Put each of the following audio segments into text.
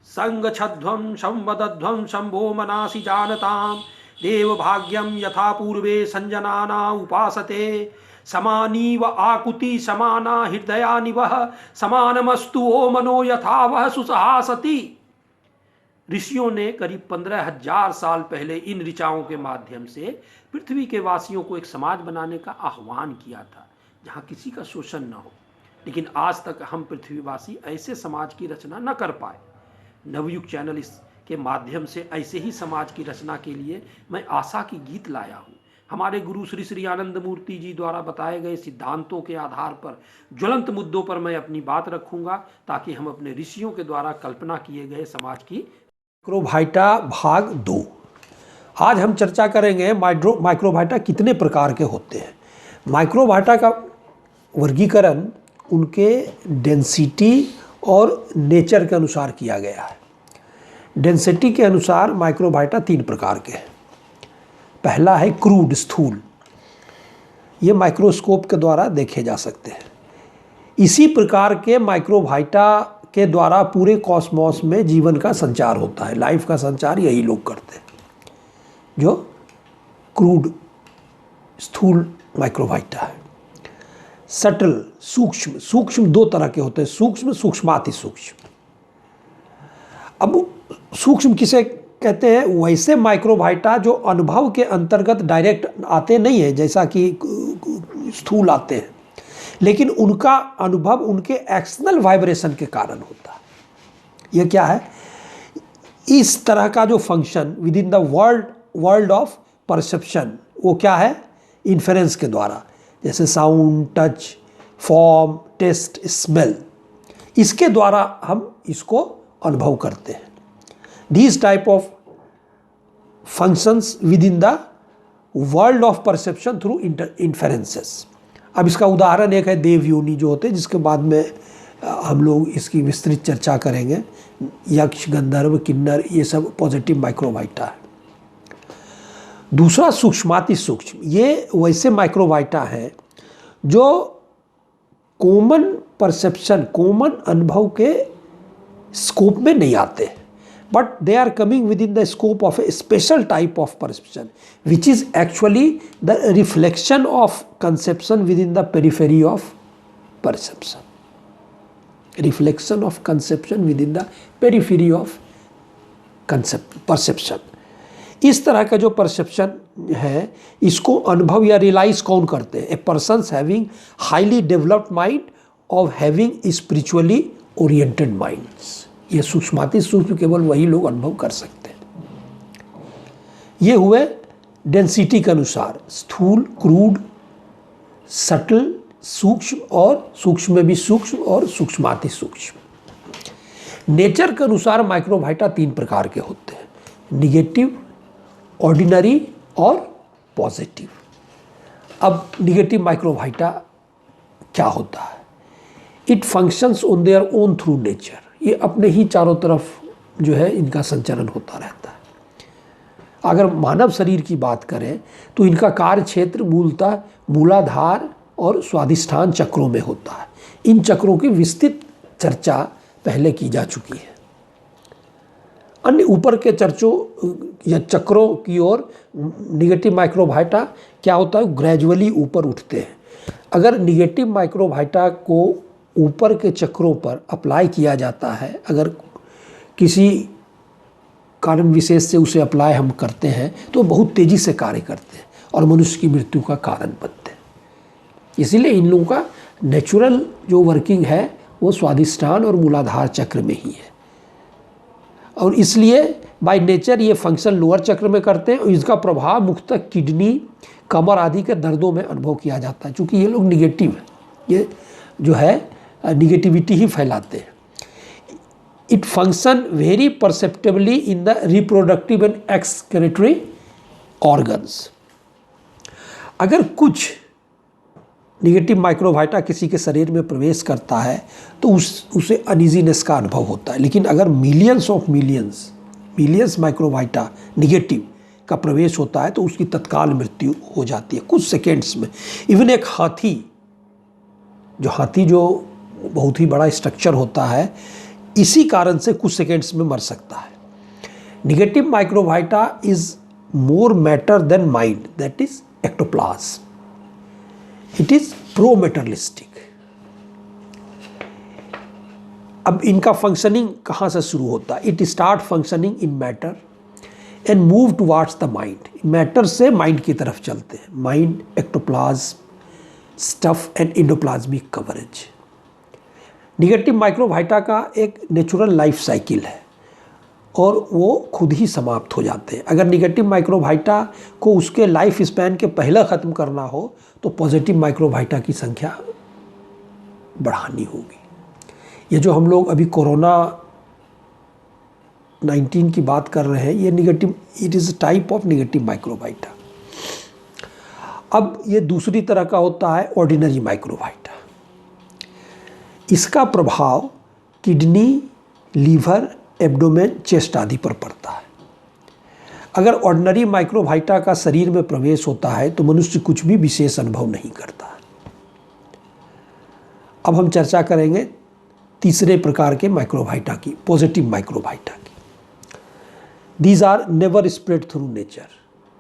संगच्छध्वं संवदध्वं शंभो मनासि जानतां देव भाग्यम यथा पूर्वे संजनाना उपासते समानीव आकुति समाना हृदयानि वह समानमस्तु ओ मनो यथा वह सुसहासति। ऋषियों ने करीब 15,000 साल पहले इन ऋचाओं के माध्यम से पृथ्वी के वासियों को एक समाज बनाने का आह्वान किया था जहां किसी का शोषण न हो। लेकिन आज तक हम पृथ्वीवासी ऐसे समाज की रचना न कर पाए। नवयुग चैनल के माध्यम से ऐसे ही समाज की रचना के लिए मैं आशा की गीत लाया हूँ। हमारे गुरु श्री श्री आनंद मूर्ति जी द्वारा बताए गए सिद्धांतों के आधार पर ज्वलंत मुद्दों पर मैं अपनी बात रखूंगा ताकि हम अपने ऋषियों के द्वारा कल्पना किए गए समाज की माइक्रोबाइटा भाग 2। आज हम चर्चा करेंगे माइक्रोबाइटा कितने प्रकार के होते हैं। माइक्रोबाइटा का वर्गीकरण उनके डेंसिटी और नेचर के अनुसार किया गया है। डेंसिटी के अनुसार माइक्रोबाइटा 3 प्रकार के हैं। पहला है क्रूड, स्थूल। ये माइक्रोस्कोप के द्वारा देखे जा सकते हैं। इसी प्रकार के माइक्रोबाइटा के द्वारा पूरे कॉस्मोस में जीवन का संचार होता है। लाइफ का संचार यही लोग करते हैं, जो क्रूड स्थूल माइक्रोबाइटा है। सटल, सूक्ष्म। सूक्ष्म 2 तरह के होते हैं, सूक्ष्म, सूक्ष्माति सूक्ष्म। अब सूक्ष्म किसे कहते हैं? वैसे माइक्रोबाइटा जो अनुभव के अंतर्गत डायरेक्ट आते नहीं है जैसा कि स्थूल आते हैं, लेकिन उनका अनुभव उनके एक्सटर्नल वाइब्रेशन के कारण होता है। यह क्या है? इस तरह का जो function with in the world of perception, वो क्या है? इन्फेरेंस के द्वारा, जैसे sound, touch, form, taste, smell, इसके द्वारा हम इसको अनुभव करते हैं। These type of functions within the world of perception through inferences। अब इसका उदाहरण एक है देव योनि जो होते हैं, जिसके बाद में हम लोग इसकी विस्तृत चर्चा करेंगे। यक्ष, गंधर्व, किन्नर, ये सब पॉजिटिव माइक्रोबाइटा है। दूसरा सूक्ष्माति सूक्ष्म। ये वैसे माइक्रोबाइटा हैं जो कॉमन परसेप्शन, कॉमन अनुभव के स्कोप में नहीं आते, but they are coming within the scope of a special type of perception, which is actually the reflection of conception within the periphery of perception. Reflection of conception within the periphery of perception. इस तरह का जो perception है, इसको अनुभव या realise कौन करते हैं? A persons having highly developed mind और हैविंग स्पिरिचुअली ओरिएंटेड माइंड्स। ये सूक्ष्माति सूक्ष्म केवल वही लोग अनुभव कर सकते हैं। ये हुए डेंसिटी के अनुसार, स्थूल, क्रूड, सटल, सूक्ष्म, और सूक्ष्म में भी सूक्ष्म और सूक्ष्माति सूक्ष्म। नेचर के अनुसार माइक्रोबाइटा 3 प्रकार के होते हैं, निगेटिव, ऑर्डिनरी और पॉजिटिव। अब निगेटिव माइक्रोबाइटा क्या होता है? It functions on their own through nature. ये अपने ही चारों तरफ जो है इनका संचरण होता रहता है। अगर मानव शरीर की बात करें तो इनका कार्य क्षेत्र मूलतः मूलाधार और स्वाधिष्ठान चक्रों में होता है। इन चक्रों की विस्तृत चर्चा पहले की जा चुकी है। अन्य ऊपर के चर्चों या चक्रों की ओर निगेटिव माइक्रोबाइटा क्या होता है? ग्रेजुअली ऊपर उठते हैं। अगर निगेटिव माइक्रोबाइटा को ऊपर के चक्रों पर अप्लाई किया जाता है, अगर किसी कारण विशेष से उसे अप्लाई हम करते हैं तो बहुत तेज़ी से कार्य करते हैं और मनुष्य की मृत्यु का कारण बनते हैं। इसीलिए इन लोगों का नेचुरल जो वर्किंग है वो स्वाधिष्ठान और मूलाधार चक्र में ही है, और इसलिए बाय नेचर ये फंक्शन लोअर चक्र में करते हैं और इसका प्रभाव मुख्यतः किडनी, कमर आदि के दर्दों में अनुभव किया जाता है। चूँकि ये लोग निगेटिव है, ये जो है निगेटिविटी ही फैलाते हैं। It function very perceptibly in the reproductive and excretory organs. अगर कुछ निगेटिव माइक्रोबाइटा किसी के शरीर में प्रवेश करता है तो उसे अनइजीनेस का अनुभव होता है। लेकिन अगर मिलियंस माइक्रोबाइटा निगेटिव का प्रवेश होता है तो उसकी तत्काल मृत्यु हो जाती है कुछ सेकेंड्स में। इवन एक हाथी जो बहुत ही बड़ा स्ट्रक्चर होता है, इसी कारण से कुछ सेकेंड्स में मर सकता है। Negative microvita is more matter than mind, that is ectoplasm. It is promaterialistic. अब इनका फंक्शनिंग कहाँ से शुरू होता है? It start functioning in matter and move towards the mind. Matter से माइंड की तरफ चलते हैं। Mind, ectoplasm, stuff and endoplasmic coverage. Negative microvita का एक नेचुरल लाइफ साइकिल है और वो खुद ही समाप्त हो जाते हैं। अगर नेगेटिव माइक्रोबाइटा को उसके लाइफ स्पैन के पहले ख़त्म करना हो तो पॉजिटिव माइक्रोबाइटा की संख्या बढ़ानी होगी। ये जो हम लोग अभी कोरोना 19 की बात कर रहे हैं, ये negative, it is a type of negative microvita. अब ये दूसरी तरह का होता है ऑर्डिनरी माइक्रोबाइटा। इसका प्रभाव किडनी, लीवर, एब्डोमेन, चेस्ट आदि पर पड़ता है। अगर ऑर्डिनरी माइक्रोबाइटा का शरीर में प्रवेश होता है तो मनुष्य कुछ भी विशेष अनुभव नहीं करता। अब हम चर्चा करेंगे तीसरे प्रकार के माइक्रोबाइटा की, पॉजिटिव माइक्रोबाइटा की। These are never spread through nature.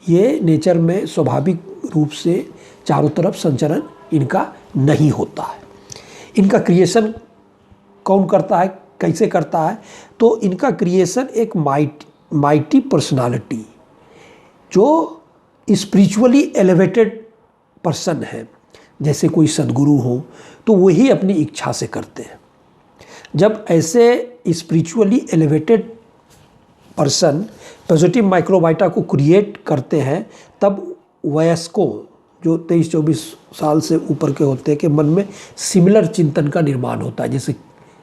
ये नेचर में स्वाभाविक रूप से चारों तरफ संचरण इनका नहीं होता है। इनका क्रिएशन कौन करता है, कैसे करता है? तो इनका क्रिएशन एक माइटी पर्सनालिटी जो स्पिरिचुअली एलिवेटेड पर्सन है, जैसे कोई सद्गुरु हो, तो वही अपनी इच्छा से करते हैं। जब ऐसे स्पिरिचुअली एलिवेटेड पर्सन पॉजिटिव माइक्रोबाइटा को क्रिएट करते हैं, तब वयस्कों जो 23-24 साल से ऊपर के होते हैं के मन में सिमिलर चिंतन का निर्माण होता है। जैसे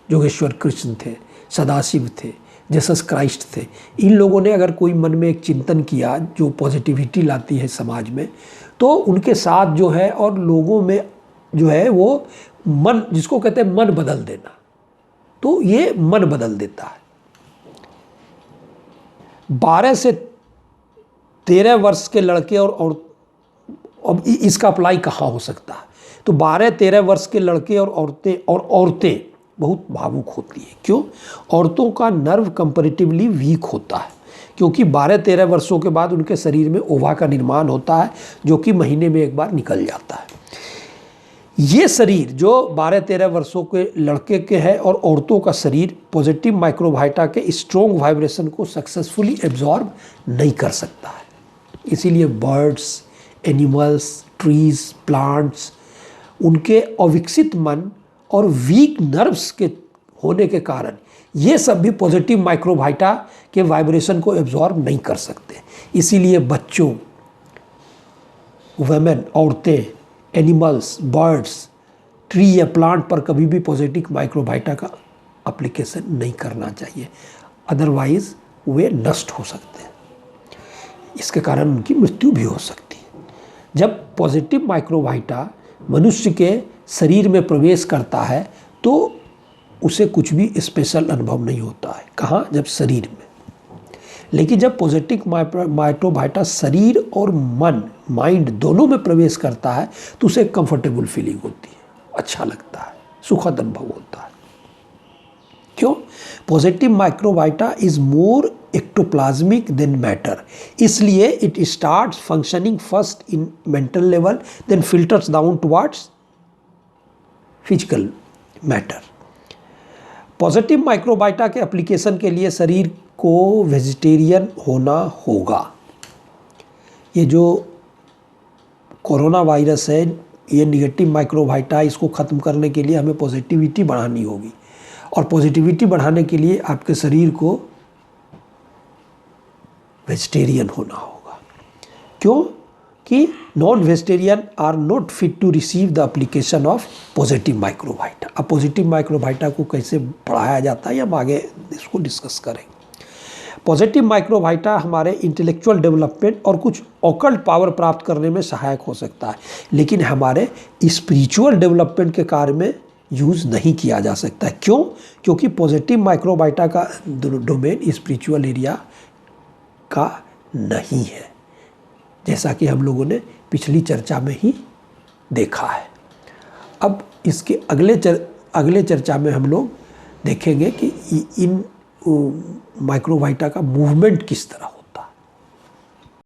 योगेश्वर कृष्ण थे, सदाशिव थे, जीसस क्राइस्ट थे। इन लोगों ने अगर कोई मन में एक चिंतन किया जो पॉजिटिविटी लाती है समाज में, तो उनके साथ जो है और लोगों में जो है वो मन, जिसको कहते हैं मन बदल देना, तो ये मन बदल देता है। 12 से 13 वर्ष के लड़के और अब इसका अप्लाई कहाँ हो सकता है? तो 12-13 वर्ष के लड़के और औरतें बहुत भावुक होती हैं। क्यों? औरतों का नर्व कंपैरेटिवली वीक होता है, क्योंकि 12-13 वर्षों के बाद उनके शरीर में ओवा का निर्माण होता है, जो कि महीने में एक बार निकल जाता है। ये शरीर जो 12-13 वर्षों के लड़के के है और औरतों का शरीर पॉजिटिव माइक्रोबाइटा के स्ट्रॉन्ग वाइब्रेशन को सक्सेसफुली एब्जॉर्ब नहीं कर सकता है। इसीलिए बर्ड्स, एनिमल्स, ट्रीज, प्लांट्स, उनके अविकसित मन और वीक नर्व्स के होने के कारण ये सब भी पॉजिटिव माइक्रोबाइटा के वाइब्रेशन को एब्जॉर्ब नहीं कर सकते। इसीलिए बच्चों, वुमेन, औरतें, एनिमल्स, बर्ड्स, ट्री या प्लांट पर कभी भी पॉजिटिव माइक्रोबाइटा का एप्लीकेशन नहीं करना चाहिए, अदरवाइज वे नष्ट हो सकते हैं। इसके कारण उनकी मृत्यु भी हो सकती है। जब पॉजिटिव माइक्रोबाइटा मनुष्य के शरीर में प्रवेश करता है तो उसे कुछ भी स्पेशल अनुभव नहीं होता है। कहाँ? जब शरीर में। लेकिन जब पॉजिटिव माइक्रोबाइटा शरीर और मन, माइंड दोनों में प्रवेश करता है तो उसे कंफर्टेबल फीलिंग होती है, अच्छा लगता है, सुखद अनुभव होता है। क्यों? Positive microvita is more ectoplasmic than matter, इसलिए it starts functioning first in mental level, then filters down towards physical matter. Positive microvita के एप्लीकेशन के लिए शरीर को वेजिटेरियन होना होगा। ये जो कोरोना वायरस है, ये निगेटिव माइक्रोबाइटा, इसको ख़त्म करने के लिए हमें पॉजिटिविटी बढ़ानी होगी, और पॉजिटिविटी बढ़ाने के लिए आपके शरीर को वेजिटेरियन होना होगा। क्यों? कि non vegetarian are not fit to receive the application of positive microvita. अब पॉजिटिव माइक्रोबाइटा को कैसे बढ़ाया जाता है हम आगे इसको डिस्कस करेंगे। पॉजिटिव माइक्रोबाइटा हमारे इंटेलेक्चुअल डेवलपमेंट और कुछ ऑकल्ट पावर प्राप्त करने में सहायक हो सकता है, लेकिन हमारे स्पिरिचुअल डेवलपमेंट के कार्य में यूज़ नहीं किया जा सकता है। क्यों? क्योंकि पॉजिटिव माइक्रोबाइटा का डोमेन स्पिरिचुअल एरिया का नहीं है, जैसा कि हम लोगों ने पिछली चर्चा में ही देखा है। अब इसके अगले चर्चा में हम लोग देखेंगे कि इन माइक्रोवाइटा का मूवमेंट किस तरह